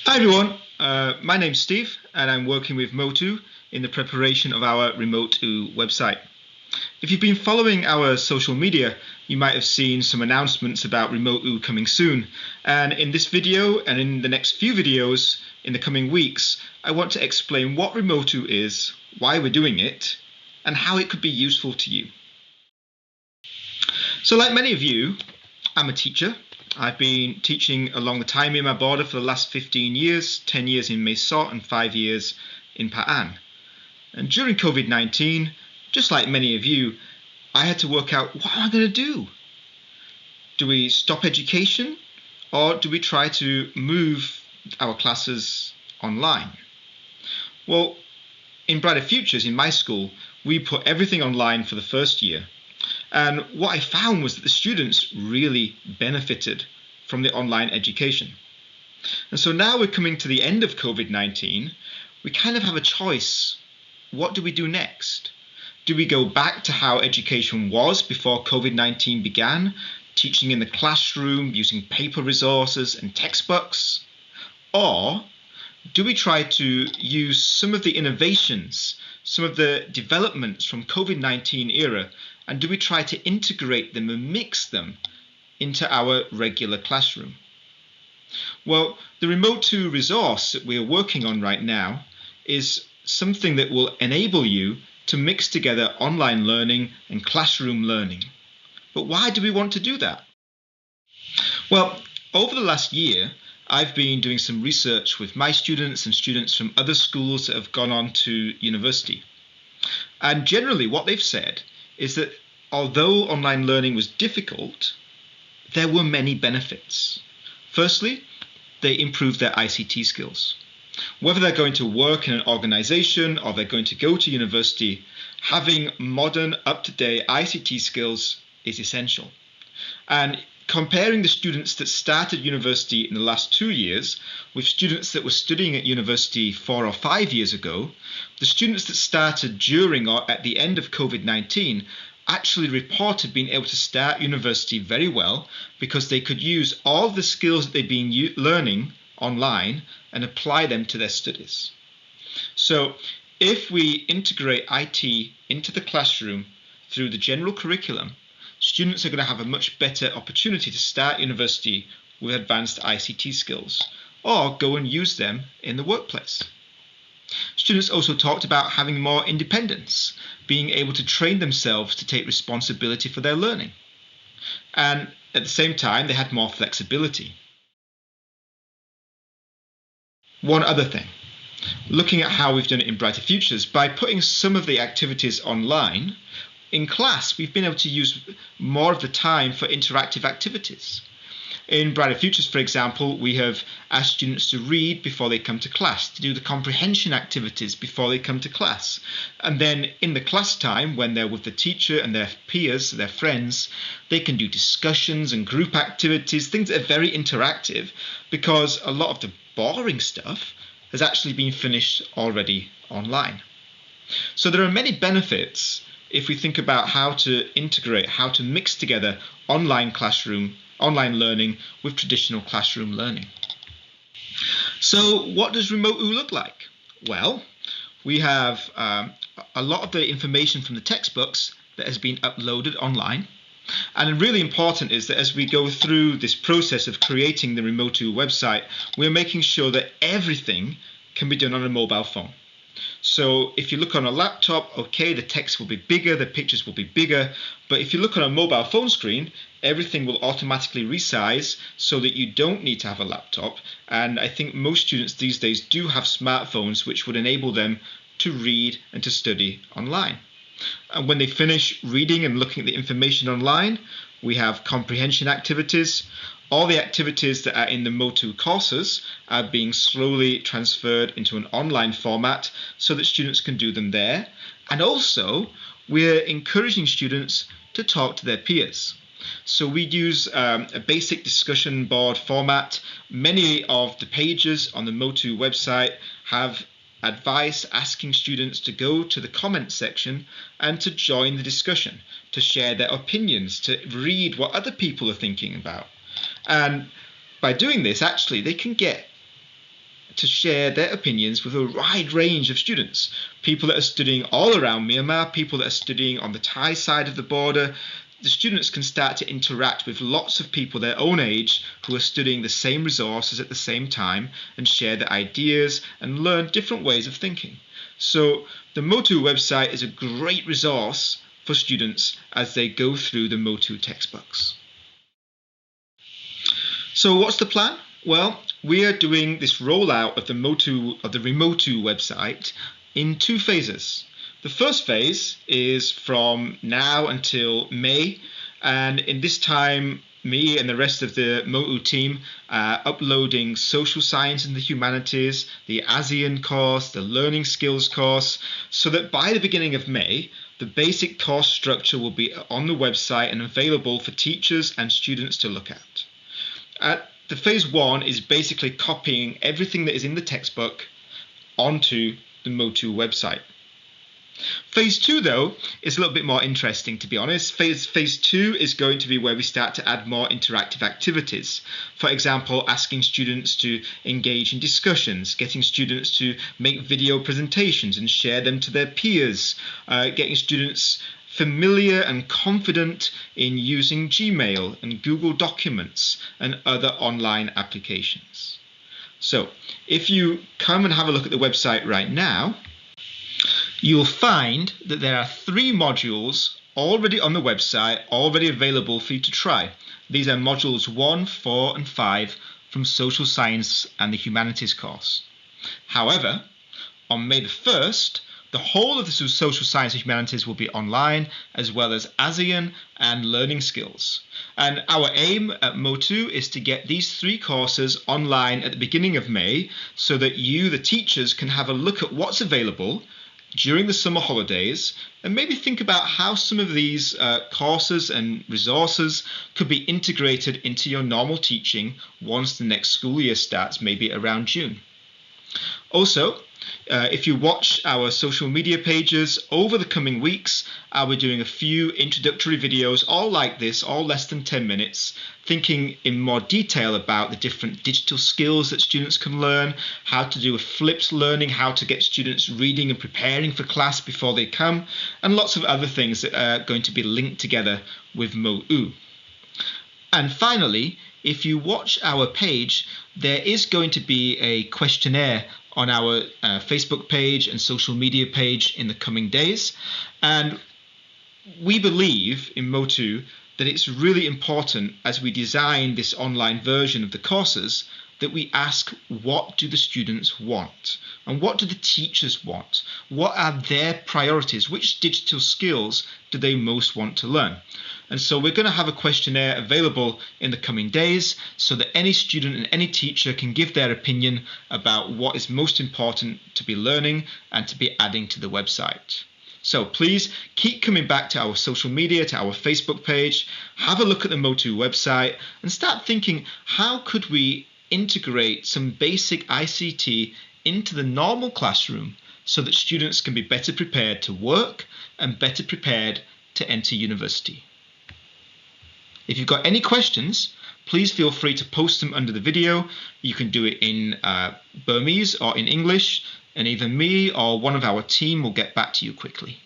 Hi everyone, my name's Steve and I'm working with Motu in the preparation of our Remotu website. If you've been following our social media, you might have seen some announcements about Remotu coming soon, and in this video and in the next few videos in the coming weeks, I want to explain what Remotu is, why we're doing it, and how it could be useful to you. So like many of you, I'm a teacher. I've been teaching along the Taimyama border for the last 15 years, 10 years in Mae Sot and 5 years in Pa An. And during COVID-19, just like many of you, I had to work out, what am I going to do? Do we stop education or do we try to move our classes online? Well, in Brighter Futures, in my school, we put everything online for the first year. And what I found was that the students really benefited from the online education. And so now we're coming to the end of COVID-19, we kind of have a choice. What do we do next? Do we go back to how education was before COVID-19 began, teaching in the classroom, using paper resources and textbooks? Or do we try to use some of the innovations, some of the developments from COVID-19 era, and do we try to integrate them and mix them into our regular classroom? Well, the Remotu resource that we are working on right now is something that will enable you to mix together online learning and classroom learning. But why do we want to do that? Well, over the last year, I've been doing some research with my students and students from other schools that have gone on to university. And generally what they've said is that although online learning was difficult, there were many benefits. Firstly, they improved their ICT skills. Whether they're going to work in an organization or they're going to go to university, having modern, up-to-date ICT skills is essential. And comparing the students that started university in the last 2 years with students that were studying at university 4 or 5 years ago, the students that started during or at the end of COVID-19 actually reported being able to start university very well because they could use all the skills that they've been learning online and apply them to their studies. So if we integrate IT into the classroom through the general curriculum, students are going to have a much better opportunity to start university with advanced ICT skills or go and use them in the workplace. Students also talked about having more independence, being able to train themselves to take responsibility for their learning. And at the same time, they had more flexibility. One other thing, looking at how we've done it in Brighter Futures, by putting some of the activities online, in class, we've been able to use more of the time for interactive activities. In Brighter Futures, for example, we have asked students to read before they come to class, to do the comprehension activities before they come to class. And then in the class time, when they're with the teacher and their peers, their friends, they can do discussions and group activities, things that are very interactive, because a lot of the boring stuff has actually been finished already online. So there are many benefits if we think about how to integrate, how to mix together online learning with traditional classroom learning. So what does Remotu look like? Well, we have a lot of the information from the textbooks that has been uploaded online. And really important is that as we go through this process of creating the Remotu website, we're making sure that everything can be done on a mobile phone. So if you look on a laptop, okay, the text will be bigger, the pictures will be bigger, but if you look on a mobile phone screen, everything will automatically resize so that you don't need to have a laptop. And I think most students these days do have smartphones which would enable them to read and to study online. And when they finish reading and looking at the information online, we have comprehension activities. All the activities that are in the Motu courses are being slowly transferred into an online format so that students can do them there. And also, we're encouraging students to talk to their peers. So we use a basic discussion board format. Many of the pages on the Motu website have advice asking students to go to the comment section and to join the discussion, to share their opinions, to read what other people are thinking about. And by doing this, actually, they can get to share their opinions with a wide range of students. People that are studying all around Myanmar, people that are studying on the Thai side of the border. The students can start to interact with lots of people their own age who are studying the same resources at the same time and share their ideas and learn different ways of thinking. So the Motu website is a great resource for students as they go through the Motu textbooks. So what's the plan? Well, we are doing this rollout of the Remotu website in 2 phases. The first phase is from now until May, and in this time, me and the rest of the Motu team are uploading social science and the humanities, the ASEAN course, the learning skills course, so that by the beginning of May, the basic course structure will be on the website and available for teachers and students to look at. The phase 1 is basically copying everything that is in the textbook onto the Motu website. Phase 2, though, is a little bit more interesting, to be honest. Phase 2 is going to be where we start to add more interactive activities. For example, asking students to engage in discussions, getting students to make video presentations and share them to their peers, getting students familiar and confident in using Gmail and Google Documents and other online applications. So if you come and have a look at the website right now, you'll find that there are 3 modules already on the website, already available for you to try. These are modules 1, 4 and 5 from Social Science and the Humanities course. However, on May the 1st, the whole of the Social Science and Humanities will be online, as well as ASEAN and Learning Skills. And our aim at Motu is to get these 3 courses online at the beginning of May, so that you, the teachers, can have a look at what's available during the summer holidays and maybe think about how some of these courses and resources could be integrated into your normal teaching once the next school year starts, maybe around June. Also, if you watch our social media pages over the coming weeks, I'll be doing a few introductory videos, all like this, all less than 10 minutes, thinking in more detail about the different digital skills that students can learn, how to do a flipped learning, how to get students reading and preparing for class before they come, and lots of other things that are going to be linked together with Motu. And finally, if you watch our page, there is going to be a questionnaire on our Facebook page and social media page in the coming days. And we believe in Motu that it's really important, as we design this online version of the courses, that we ask, what do the students want? And what do the teachers want? What are their priorities? Which digital skills do they most want to learn? And so we're going to have a questionnaire available in the coming days so that any student and any teacher can give their opinion about what is most important to be learning and to be adding to the website. So please keep coming back to our social media, to our Facebook page, have a look at the Motu website and start thinking, how could we integrate some basic ICT into the normal classroom so that students can be better prepared to work and better prepared to enter university. If you've got any questions, please feel free to post them under the video. You can do it in Burmese or in English, and either me or one of our team will get back to you quickly.